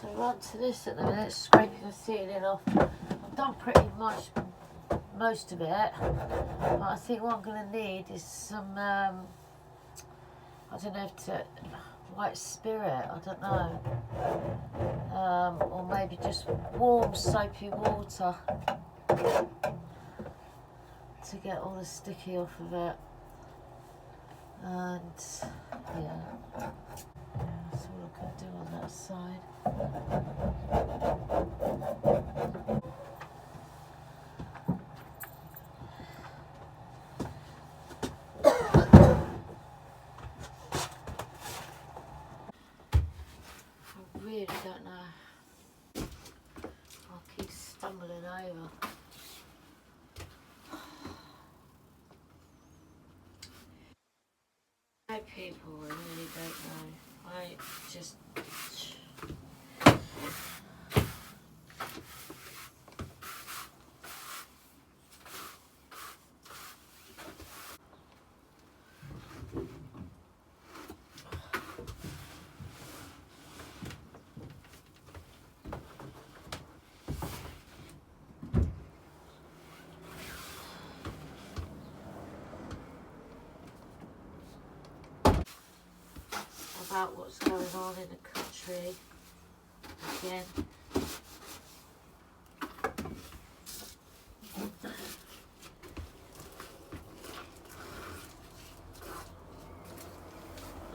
So we're on to this at the minute, scraping the ceiling off. I've done pretty much most of it, but I think what I'm going to need is some, I don't know if to, white spirit, I don't know, or maybe just warm soapy water to get all the sticky off of it. And yeah, that's all I can do on that side. I really don't know. I keep stumbling over. People, I really don't know. I just about what's going on in the country again.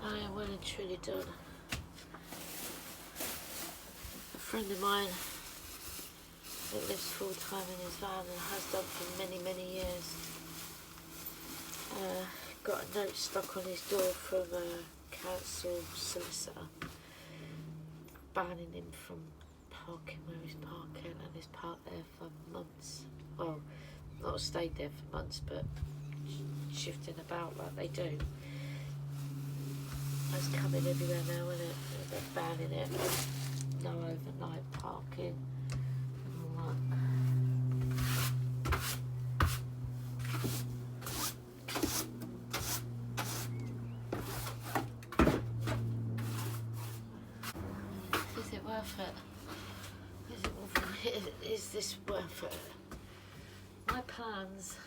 I am well and truly done. A friend of mine that lives full time in his van and has done for many, many years got a note stuck on his door from a council solicitor banning him from parking where he's parking, and he's parked there for months. Well, not stayed there for months, but shifting about like they do. It's coming everywhere now, isn't it? They're banning it. No overnight parking and all that. Is it worth it? Is this worth it? My plans,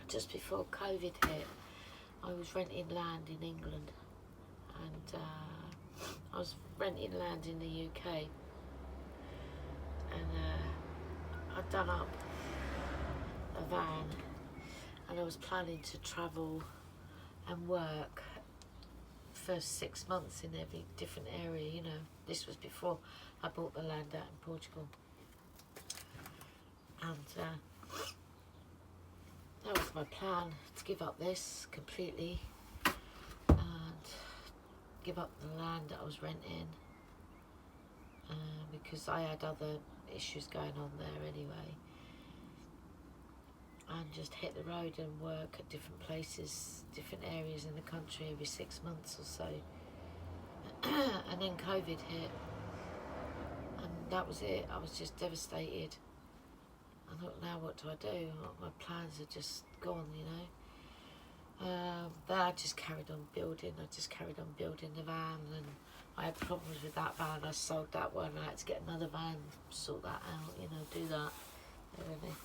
just before COVID hit, I was renting land in England, and I was renting land in the UK, and I'd done up a van, and I was planning to travel and work for 6 months in every different area, you know. This was before I bought the land out in Portugal. And that was my plan, to give up this completely and give up the land that I was renting, because I had other issues going on there anyway, and just hit the road and work at different places, different areas in the country every 6 months or so. And then COVID hit, and that was it. I was just devastated. I thought, now what do I do? My plans are just gone, you know. But I just carried on building. I just carried on building the van, and I had problems with that van. I sold that one. I had to get another van, sort that out, you know, do that. Everything.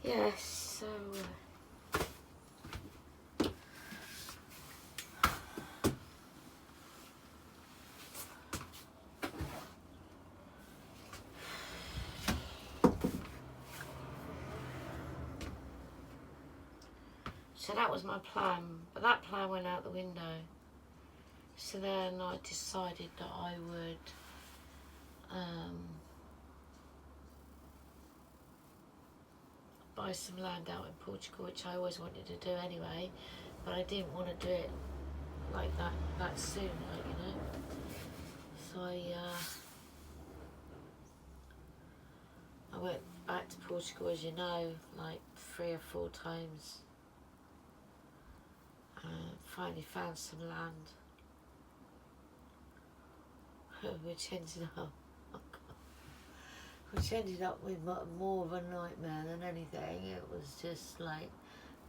Yes, so that was my plan, but that plan went out the window. So then I decided that I would buy some land out in Portugal, which I always wanted to do anyway, but I didn't want to do it like that soon, like, you know. So I Portugal, as you know, like 3 or 4 times. Finally found some land, which ended up, with more of a nightmare than anything. It was just like,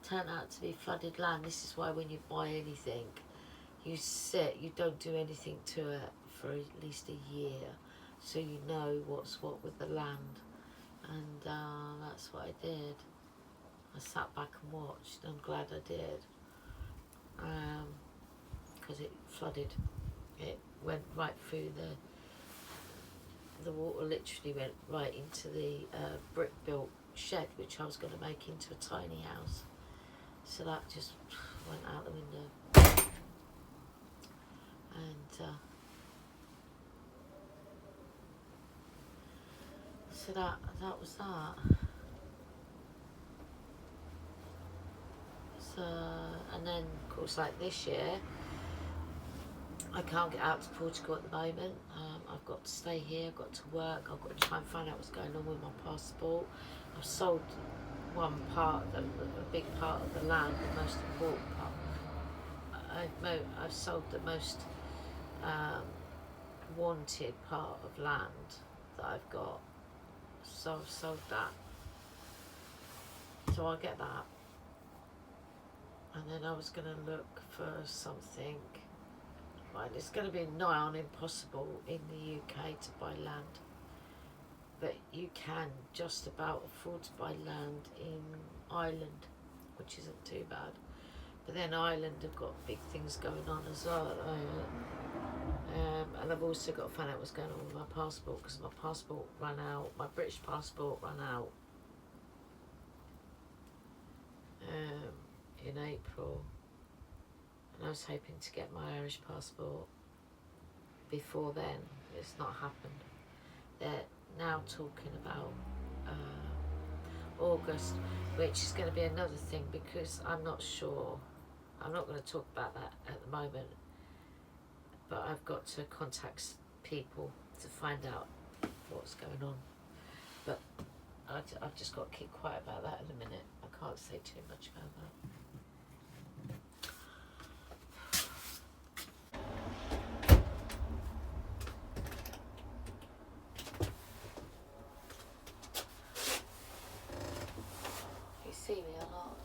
turned out to be flooded land. This is why when you buy anything, you don't do anything to it for at least a year, so you know what's what with the land. And that's what I did. I sat back and watched. I'm glad I did, because it flooded. It went right through the water. Literally went right into the brick-built shed, which I was going to make into a tiny house. So that just went out the window. And so that was that. So, and then of course, like this year, I can't get out to Portugal at the moment. I've got to stay here, I've got to work, I've got to try and find out what's going on with my passport. I've sold one part, a big part of the land, the most important part. I've sold the most wanted part of land that I've got. So I've sold that. So I'll get that. And then I was going to look for something. Right, it's going to be nigh on impossible in the UK to buy land. But you can just about afford to buy land in Ireland, which isn't too bad. But then Ireland have got big things going on as well at the moment. And I've also got to find out what's going on with my passport, because my passport ran out, my British passport ran out in April, and I was hoping to get my Irish passport before then. It's not happened. They're now talking about August, which is going to be another thing, because I'm not sure. I'm not going to talk about that at the moment, but I've got to contact people to find out what's going on. But I've just got to keep quiet about that in a minute. I can't say too much about that. You see me a lot.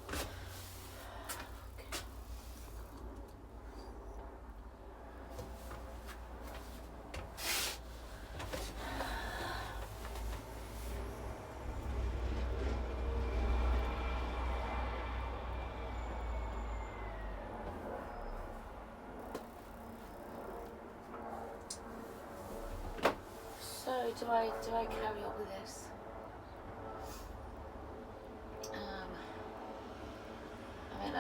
So do I carry on with this? I mean, I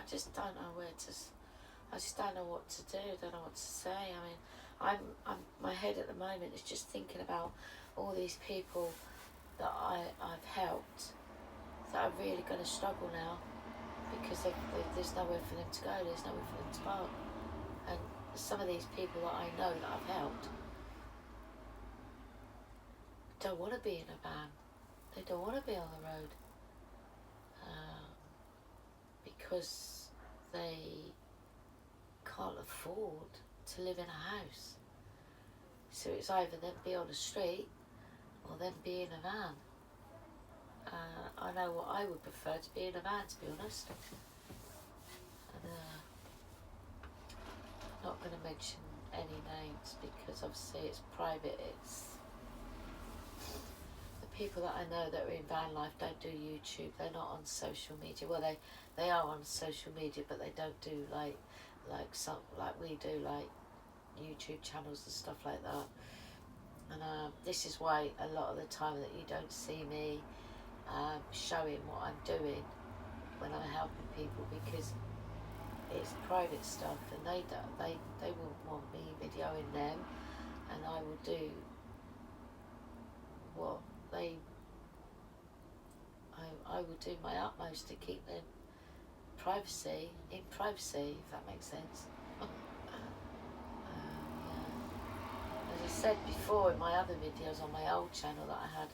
just don't know where to. I just don't know what to do. Don't know what to say. I mean, I'm my head at the moment is just thinking about all these people that I've helped that are really going to struggle now, because there's nowhere for them to go. There's nowhere for them to park. And some of these people that I know that I've helped don't want to be in a van. They don't want to be on the road, because they can't afford to live in a house. So it's either them be on the street or them be in a van. I know what I would prefer, to be in a van, to be honest. And I'm not going to mention any names, because obviously it's private. It's the people that I know that are in van life don't do YouTube. They're not on social media. Well, they are on social media, but they don't do like we do, like YouTube channels and stuff like that. And this is why a lot of the time that you don't see me showing what I'm doing when I'm helping people, because it's private stuff, and they wouldn't want me videoing them, and I will do what I will do my utmost to keep them privacy, in privacy, if that makes sense. Yeah. As I said before in my other videos on my old channel that I had,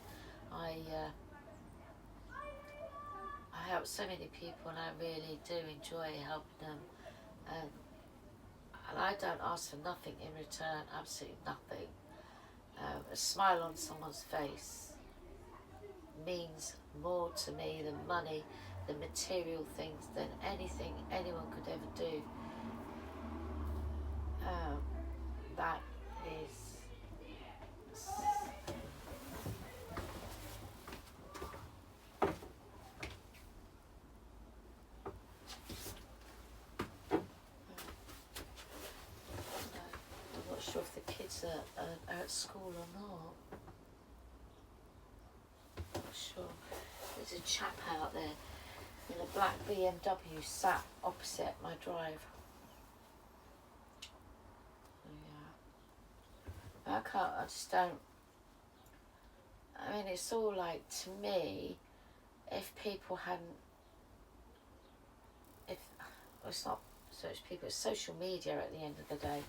I help so many people and I really do enjoy helping them. Um, and I don't ask for nothing in return, absolutely nothing. A smile on someone's face means more to me than money, than material things, than anything anyone could ever do. That is I'm not sure if the kids are at school or not. Not sure. There's a chap out there in a black BMW sat opposite my drive. Yeah. I just don't. I mean, it's all like, to me, if people hadn't, if, well, it's not so much people, it's social media at the end of the day.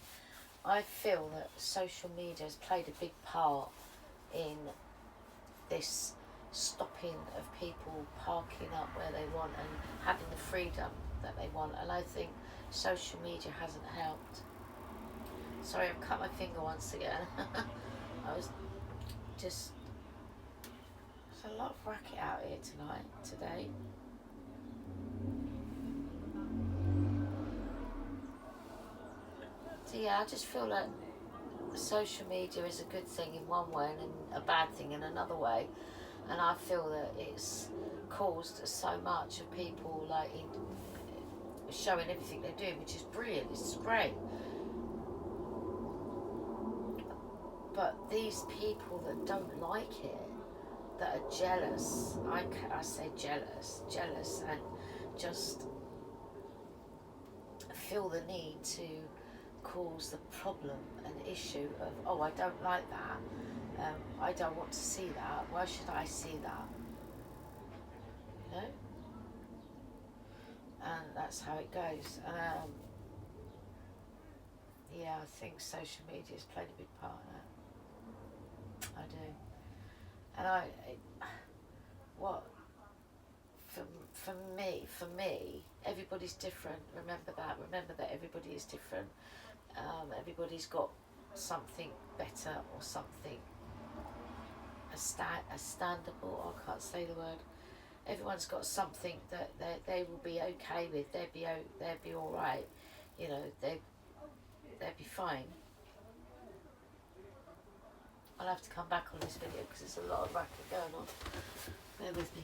I feel that social media has played a big part in this stopping of people parking up where they want and having the freedom that they want, and I think social media hasn't helped. Sorry, I've cut my finger once again. I was just, there's a lot of racket out here today. So yeah, I just feel like social media is a good thing in one way and a bad thing in another way, and I feel that it's caused so much of people like showing everything they're doing, which is brilliant, it's great. But these people that don't like it, that are jealous, I say jealous, and just feel the need to cause the problem and issue of, oh, I don't like that, I don't want to see that, why should I see that, you know? And that's how it goes. Yeah, I think social media has played a big part in that. I do. And what, for me, everybody's different. Remember that everybody is different. Everybody's got something better or something understandable. I can't say the word. Everyone's got something that they will be okay with. They'd be all right. You know, they'd be fine. I'll have to come back on this video because there's a lot of racket going on. Bear with me.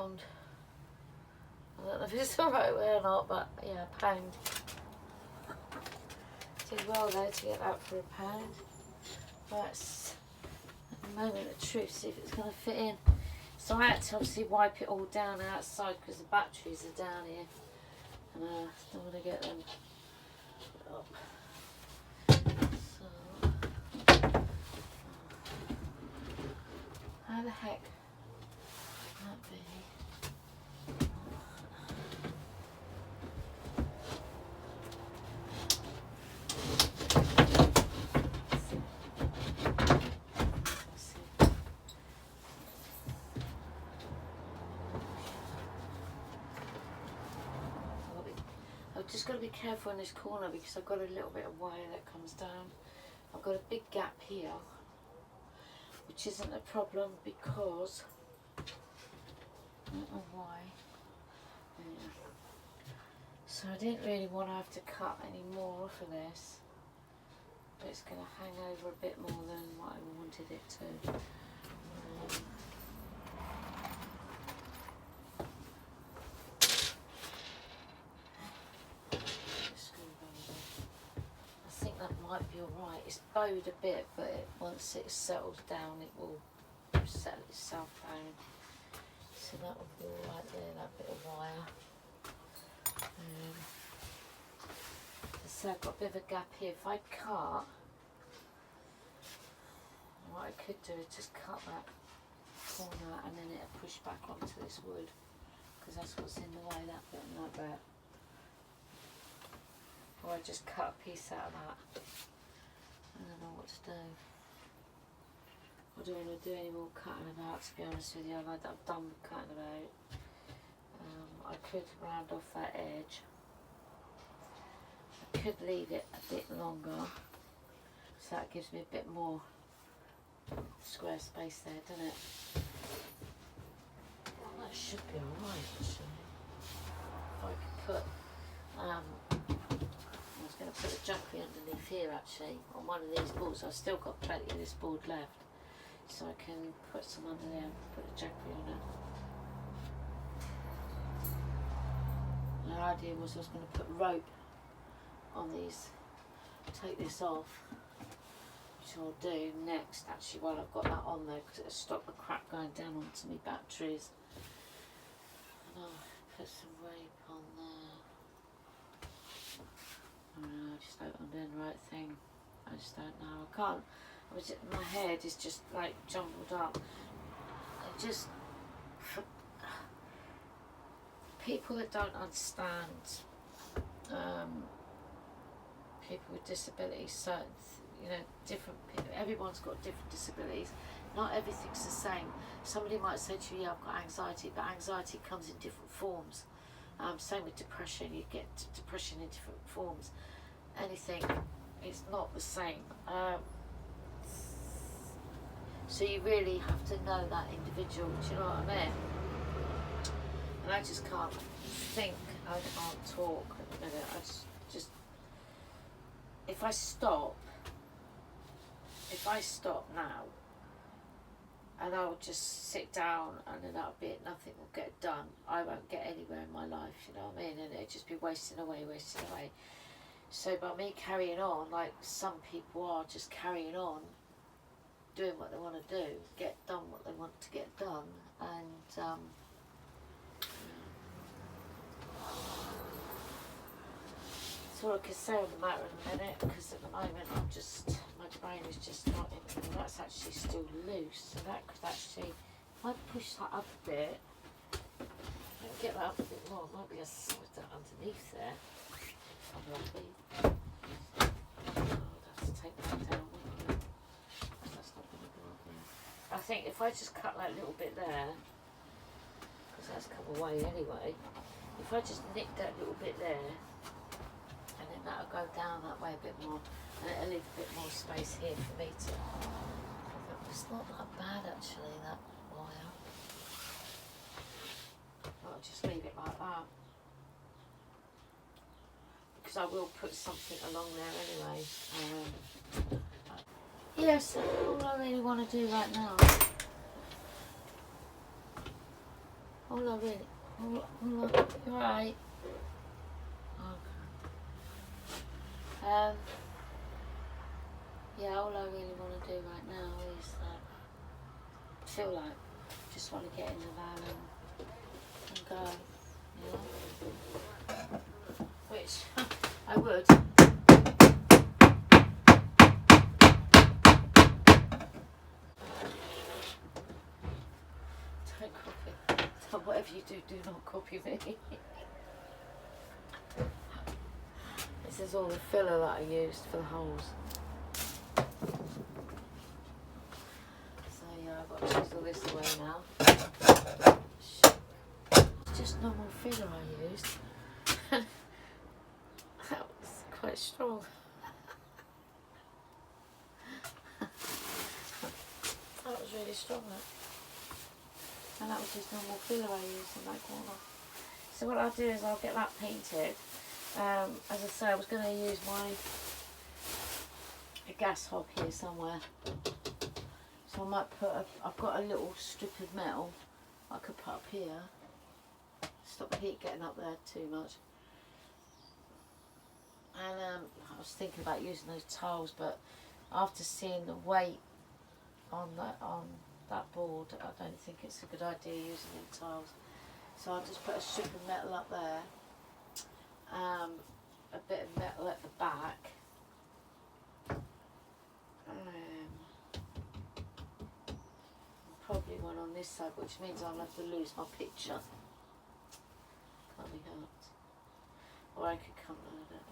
£1. I don't know if it's the right way or not, but yeah, £1. Did well though to get that for £1. That's at the moment of truth, see if it's going to fit in. So I had to obviously wipe it all down outside because the batteries are down here, and I don't want to get them up. So, how the heck would that be? I've just got to be careful in this corner because I've got a little bit of wire that comes down. I've got a big gap here, which isn't a problem because I don't know why. Yeah. So I didn't really want to have to cut any more off of this, but it's going to hang over a bit more than what I wanted it to. Might be alright. It's bowed a bit, but once it settles down, it will settle itself down. So that will be alright there, that bit of wire. So I've got a bit of a gap here. If I cut, what I could do is just cut that corner and then it'll push back onto this wood, because that's what's in the way, that bit and that bit. Or I just cut a piece out of that. I don't know what to do. I don't want to do any more cutting about, to be honest with you. I've done with cutting about. I could round off that edge. I could leave it a bit longer, so that gives me a bit more square space there, doesn't it? Well, that should be alright actually. If I could put I was going to put a jackery underneath here actually, on one of these boards. I've still got plenty of this board left, so I can put some under there and put a jackery on it. The idea was I was going to put rope on these, take this off, which I'll do next actually while I've got that on there, because it'll stop the crap going down onto my batteries. And I'll put some rope on there. I don't know, I just don't know I'm doing the right thing. I just don't know. I can't. My head is just like jumbled up. I just, for people that don't understand, people with disabilities, certain, different people, everyone's got different disabilities. Not everything's the same. Somebody might say to you, yeah, I've got anxiety, but anxiety comes in different forms. Same with depression, you get depression in different forms. Anything, it's not the same. So you really have to know that individual, do you know what I mean? And I just can't think, I can't talk at the minute. I just if I stop now, and I'll just sit down and then that'll be it, nothing will get done. I won't get anywhere in my life, you know what I mean? And it'll just be wasting away. So by me carrying on, like some people are just carrying on, doing what they want to do, get done what they want to get done, and that's all I can say on the matter in a minute, because at the moment my brain is just not in, and that's actually still loose, so that could actually, if I push that up a bit, and get that up a bit more, I might be able to slide that underneath there. I'm lucky. I'll have to take that down, won't I? That's not going to go up there. I think if I just cut that little bit there, because that's come away anyway, if I just nick that little bit there, and then that'll go down that way a bit more, and it'll leave a bit more space here for me to. It's not that bad actually, that wire. I'll just leave it like that, because I will put something along there anyway. Yes, all I really want to do right now, All I really, all I, you alright? Okay. Yeah, all I really want to do right now is feel like just want to get in the van and go, you know? Which I would. Don't copy. So whatever you do, do not copy me. This is all the filler that I used for the holes. So yeah, I've got to chisel this away now. It's just normal filler I used. That was quite strong. That was really strong, that. And that was just normal filler I used in that corner. So what I'll do is I'll get that painted. As I say, I was going to use a gas hob here somewhere. So I might put, I've got a little strip of metal I could put up here. Stop the heat getting up there too much. And I was thinking about using those tiles, but after seeing the weight on that board, I don't think it's a good idea using them tiles. So I'll just put a strip of metal up there, a bit of metal at the back, probably one on this side, which means I'll have to lose my picture. Can't be helped. Or I could come, I don't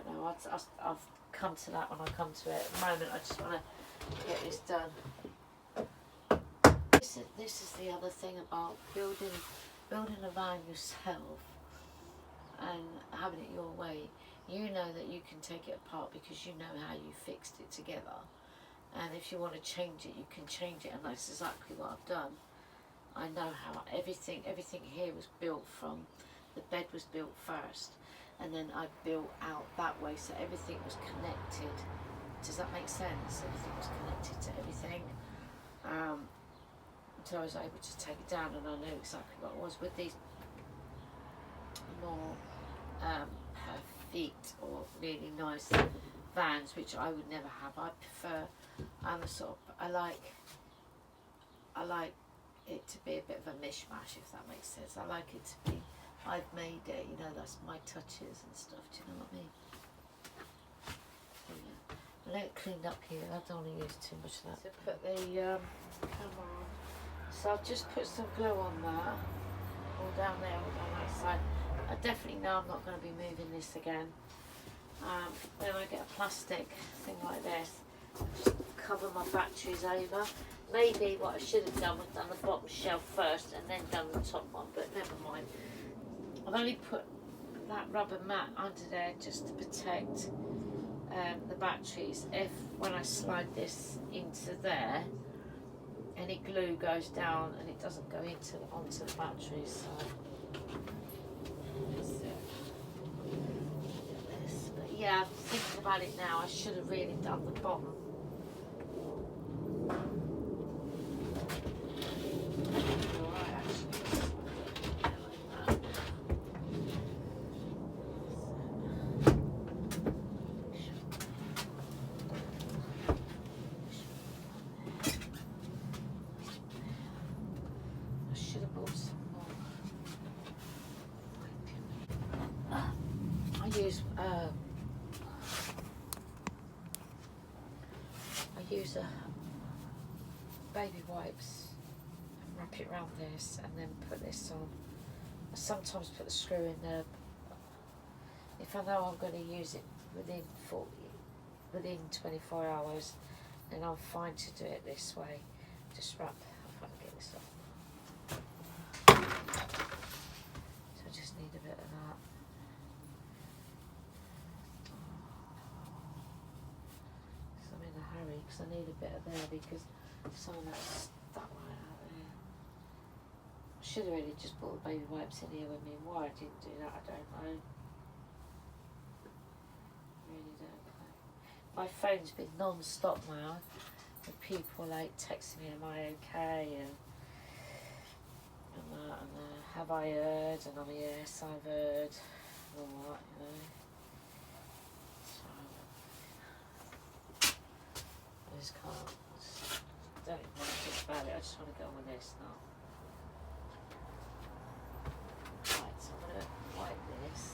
know. I'll come to that when I come to it. At the moment, I just want to get this done. This is the other thing about building a van yourself and having it your way. You know that you can take it apart because you know how you fixed it together. And if you want to change it, you can change it, and that's exactly what I've done. I know how everything here was built from. The bed was built first, and then I built out that way, so everything was connected. Does that make sense? Everything was connected to everything. So I was able to take it down, and I knew exactly what it was. With these more perfect or really nice vans, which I would never have, I prefer. I like it to be a bit of a mishmash, if that makes sense. I like it to be, I've made it, you know, that's my touches and stuff, do you know what I mean? So yeah, I let it cleaned up here, I don't want to use too much of that. So put the camera on. So I've just put some glue on that, all down there, all down that side. I definitely know I'm not going to be moving this again. Then I get a plastic thing like this, just cover my batteries over. Maybe what I should have done was done the bottom shelf first and then done the top one, but never mind. I've only put that rubber mat under there just to protect the batteries. If when I slide this into there, any glue goes down and it doesn't go onto the batteries. So that's it. But yeah, thinking about it now, I should have really done the bottom. I use baby wipes and wrap it around this and then put this on. I sometimes put the screw in there. If I know I'm going to use it within 24 hours, then I'm fine to do it this way. Just wrap, if I can get this off. So I just need a bit of that. Because I need a bit of there because some of that's stuck right out there. I should have really just brought the baby wipes in here with me. Why I didn't do that, I don't know. Really don't know. My phone's been non-stop now with people like texting me, am I okay? And And have I heard? And I'm yes, I've heard. And all that, you know. So I just can't. Don't even want to think about it. I just want to get on with this now. Right, so I'm going to wipe this.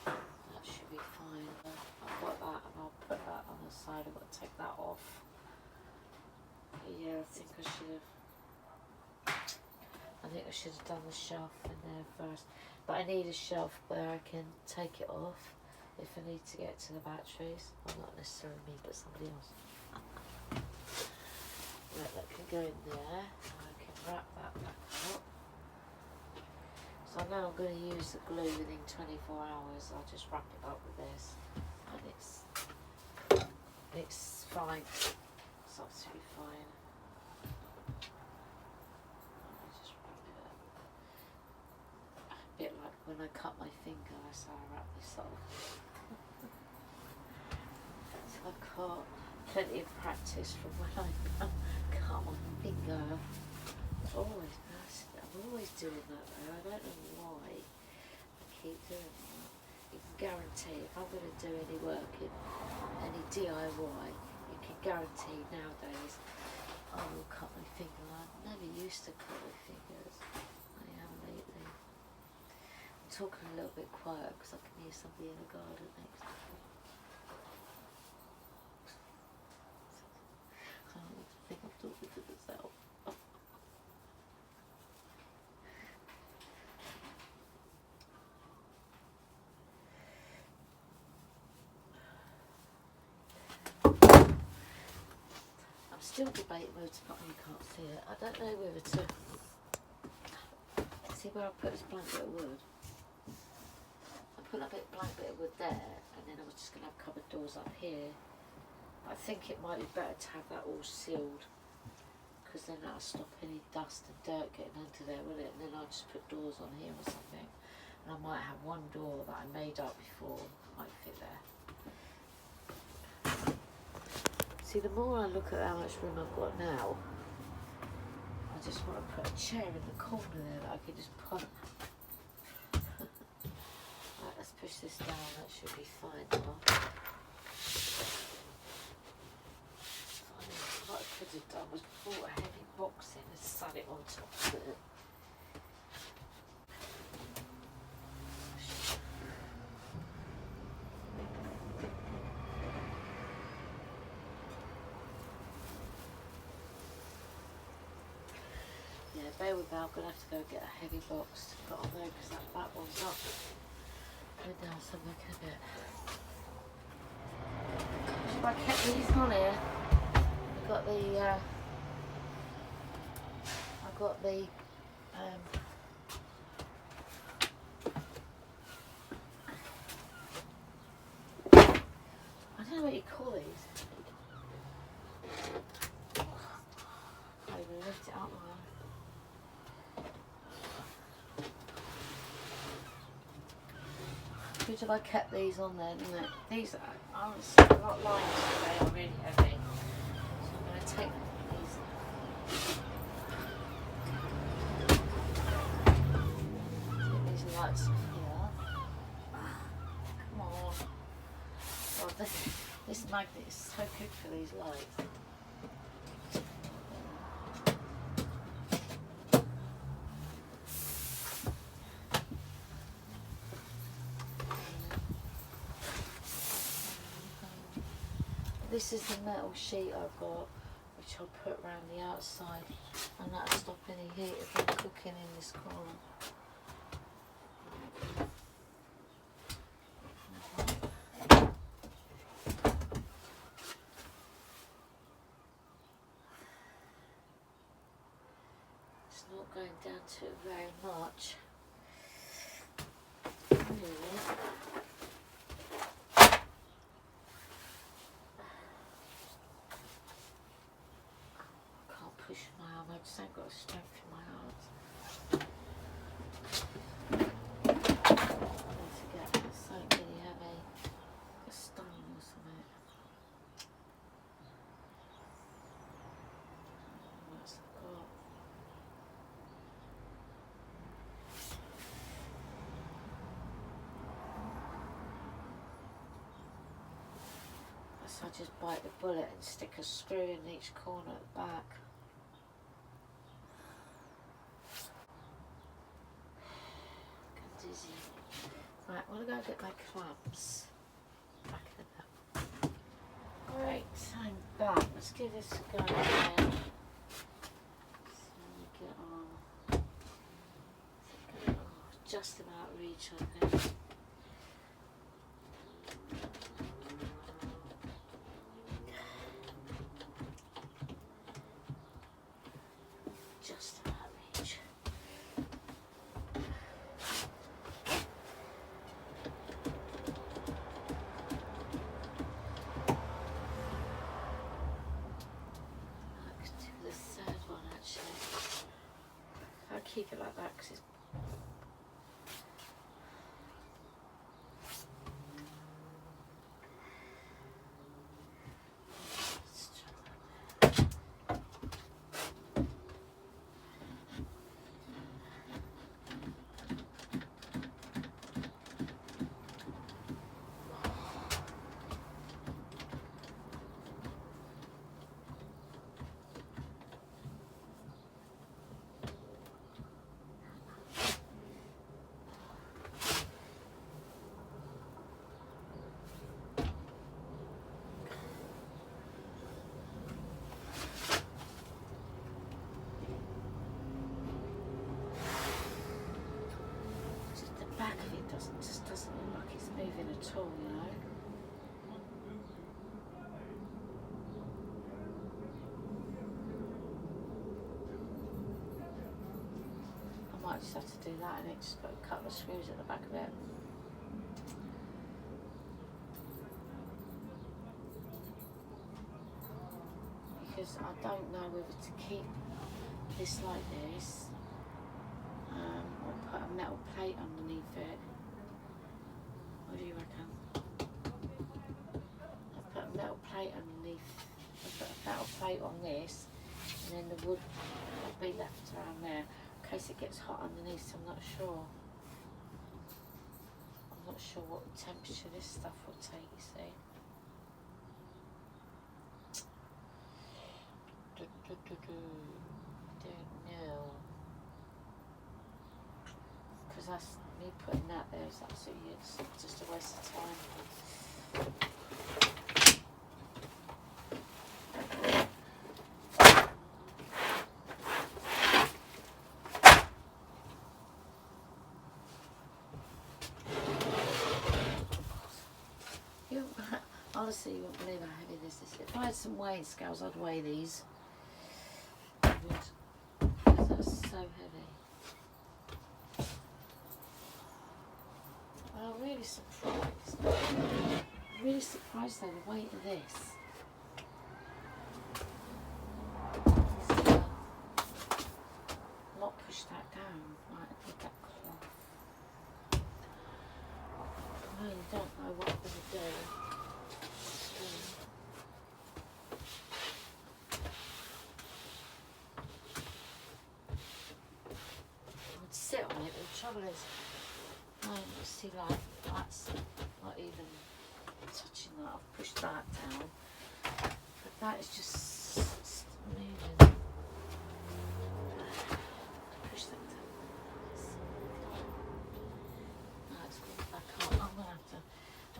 That should be fine. I've got that and I'll put that on the side. I've got to take that off. Yeah, I think I should have done the shelf in there first. But I need a shelf where I can take it off if I need to get to the batteries. Well, not necessarily me, but somebody else. Right, that can go in there. I can wrap that back up. So I know I'm going to use the glue within 24 hours. I'll just wrap it up with this. And it's fine. It's absolutely fine. Bit like when I cut my finger, that's how I wrap this up. So I've got plenty of practice from when I cut my finger. I'm always doing that though. I don't know why I keep doing that. You can guarantee if I'm going to do any work in any DIY, you can guarantee nowadays I will cut my finger. I never used to cut my fingers. I am lately. Talking a little bit quiet because I can hear somebody in the garden next to me. I think I'm talking to myself. I'm still debating whether to put on, you can't see it. I don't know whether to see where I put this blank bit of wood. Put a blank bit of wood there, and then I was just going to have cupboard doors up here. I think it might be better to have that all sealed, because then that'll stop any dust and dirt getting under there, will it? And then I'll just put doors on here or something. And I might have one door that I made up before, might fit there. See, the more I look at how much room I've got now, I just want to put a chair in the corner there that I can just put. Let's push this down, that should be fine now. What I could have done was brought a heavy box in and sat it on top of it. Yeah, bear with me, I'm going to have to go get a heavy box to put on there because that one's up. Go down somewhere, can it? Should I kept these on here? I've got the I don't know what you call these. I even lift it up now. Good job I kept these on there, didn't it? These are not lines today, are really heavy. So I'm going to take these. Take these lights off here. Come on. Oh, this magnet is so good for these lights. This is the metal sheet I've got, which I'll put around the outside, and that'll stop any heat if I'm cooking in this corner. It's not going down to it very much. Really. Push my arm, I just ain't got strength in my arms. So I just bite the bullet and stick a screw in each corner at the back. I'm dizzy. Right, I'm gonna go get my clamps. Back in the back. Right, I'm back. Let's give this a go again. So we get on. Oh, just about reach, I think. Just about reach. I could do the third one actually. I'll keep it like that because it's back of it just doesn't look like it's moving at all, you know. I might just have to do that and it just put a couple of screws at the back of it. Because I don't know whether to keep this like this. Or put a metal plate underneath it. What do you reckon? I've put a metal plate underneath. I've put a metal plate on this, and then the wood will be left around there in case it gets hot underneath. So I'm not sure. I'm not sure what temperature this stuff will take. You see. Don't know. Because that's me putting that there is absolutely it's just a waste of time. Honestly, you won't believe how heavy this is. If I had some weighing scales, I'd weigh these. I would. Because that's so heavy. I'm really surprised. I'm really surprised though the weight of this. Not push that down. Right, with that cloth. I really don't know what I'm going to do. I'd sit on it, but the trouble is, you see, like that's not even touching that. I've pushed that down, but that is just moving. Push that down. No, it's going back up.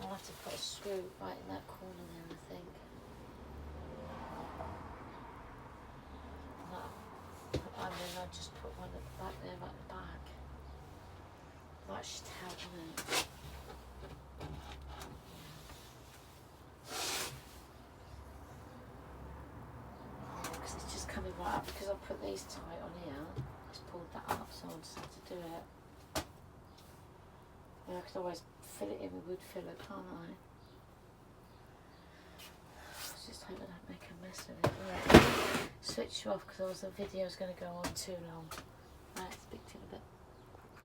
I'll have to put a screw right in that corner there, I think. No, I mean, I'll just put one at the back there, right at the back. That should help, won't it? Because it's just coming right up. Because I put these tight on here, just pulled that up, so I'll just have to do it. Yeah, I could always fill it in with wood filler, can't I? Just hope I don't make a mess of it. Right. Switch you off because the video's going to go on too long. Right.